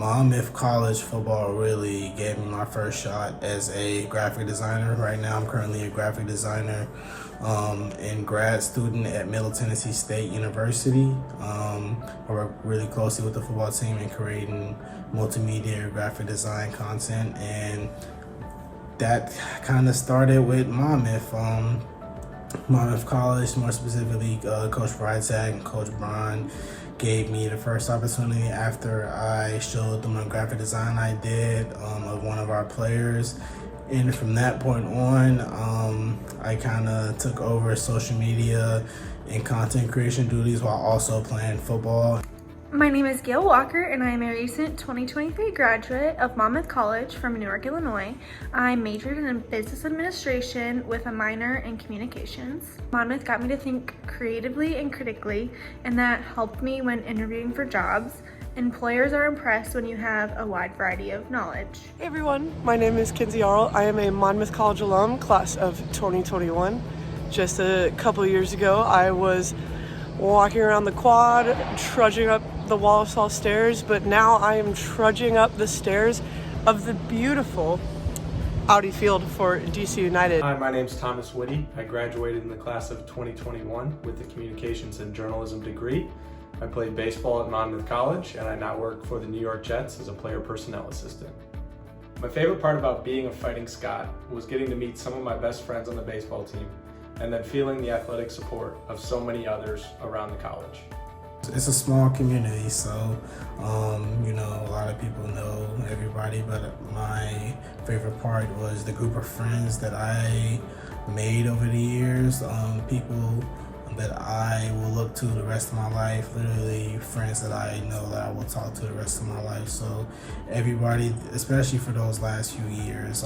Monmouth College football really gave me my first shot as a graphic designer. Right now, I'm currently a graphic designer and grad student at Middle Tennessee State University. I work really closely with the football team in creating multimedia graphic design content, and that kind of started with Monmouth. Monmouth College, more specifically, Coach Freitag and Coach Braun gave me the first opportunity after I showed them a graphic design I did of one of our players. And from that point on, I kind of took over social media and content creation duties while also playing football. My name is Gail Walker, and I am a recent 2023 graduate of Monmouth College from Newark, Illinois. I majored in business administration with a minor in communications. Monmouth got me to think creatively and critically, and that helped me when interviewing for jobs. Employers are impressed when you have a wide variety of knowledge. Hey everyone, my name is Kinsey Arl. I am a Monmouth College alum, class of 2021. Just a couple years ago, I was walking around the quad, trudging up the Walsall stairs, but now I am trudging up the stairs of the beautiful Audi Field for DC United. Hi, my name's Thomas Whitty. I graduated in the class of 2021 with a communications and journalism degree. I played baseball at Monmouth College, and I now work for the New York Jets as a player personnel assistant. My favorite part about being a Fighting Scot was getting to meet some of my best friends on the baseball team, and then feeling the athletic support of so many others around the college. It's a small community, so a lot of people know everybody, but my favorite part was the group of friends that I made over the years, people that I will look to the rest of my life, literally friends that I know that I will talk to the rest of my life. So everybody, especially for those last few years,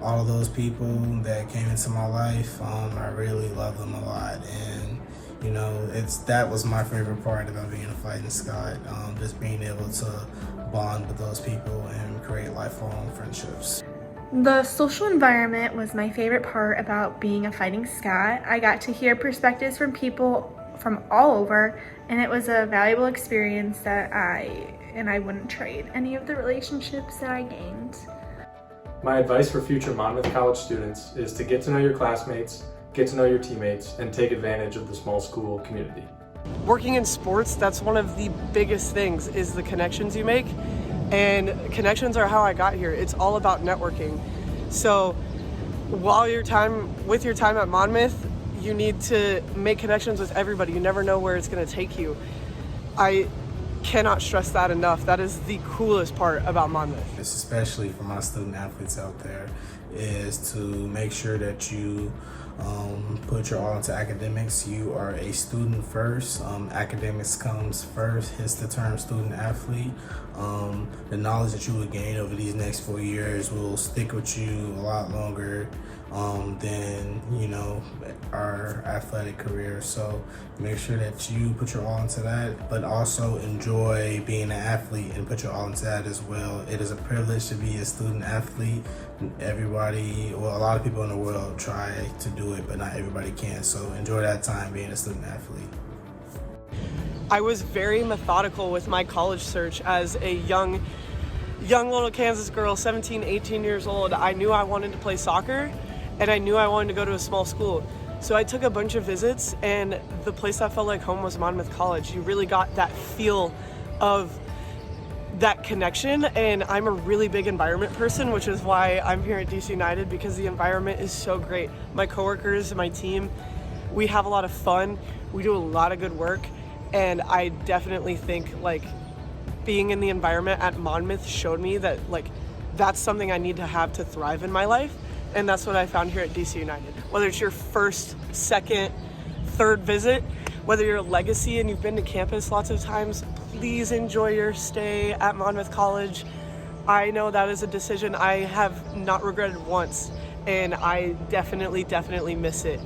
all of those people that came into my life, I really love them a lot. And that was my favorite part about being a Fighting Scot, just being able to bond with those people and create lifelong friendships. The social environment was my favorite part about being a Fighting Scot. I got to hear perspectives from people from all over, and it was a valuable experience that I wouldn't trade any of the relationships that I gained. My advice for future Monmouth College students is to get to know your classmates, get to know your teammates, and take advantage of the small school community. Working in sports, that's one of the biggest things, is the connections you make. And connections are how I got here. It's all about networking. So while your time at Monmouth, you need to make connections with everybody. You never know where it's going to take you. I cannot stress that enough. That is the coolest part about Monmouth. Especially for my student athletes out there, is to make sure that you put your all into academics. You are a student first. Academics comes first. Hence the term student athlete. The knowledge that you will gain over these next 4 years will stick with you a lot longer than our athletic career. So make sure that you put your all into that, but also enjoy being an athlete and put your all into that as well. It is a privilege to be a student athlete. A lot of people in the world try to do it, but not everybody can. So enjoy that time being a student athlete. I was very methodical with my college search as a young little Kansas girl, 17, 18 years old. I knew I wanted to play soccer, and I knew I wanted to go to a small school. So I took a bunch of visits, and the place that felt like home was Monmouth College. You really got that feel of that connection, and I'm a really big environment person, which is why I'm here at DC United, because the environment is so great. My coworkers, my team, we have a lot of fun. We do a lot of good work, and I definitely think being in the environment at Monmouth showed me that that's something I need to have to thrive in my life. And that's what I found here at DC United. Whether it's your first, second, third visit, whether you're a legacy and you've been to campus lots of times, please enjoy your stay at Monmouth College. I know that is a decision I have not regretted once, and I definitely miss it.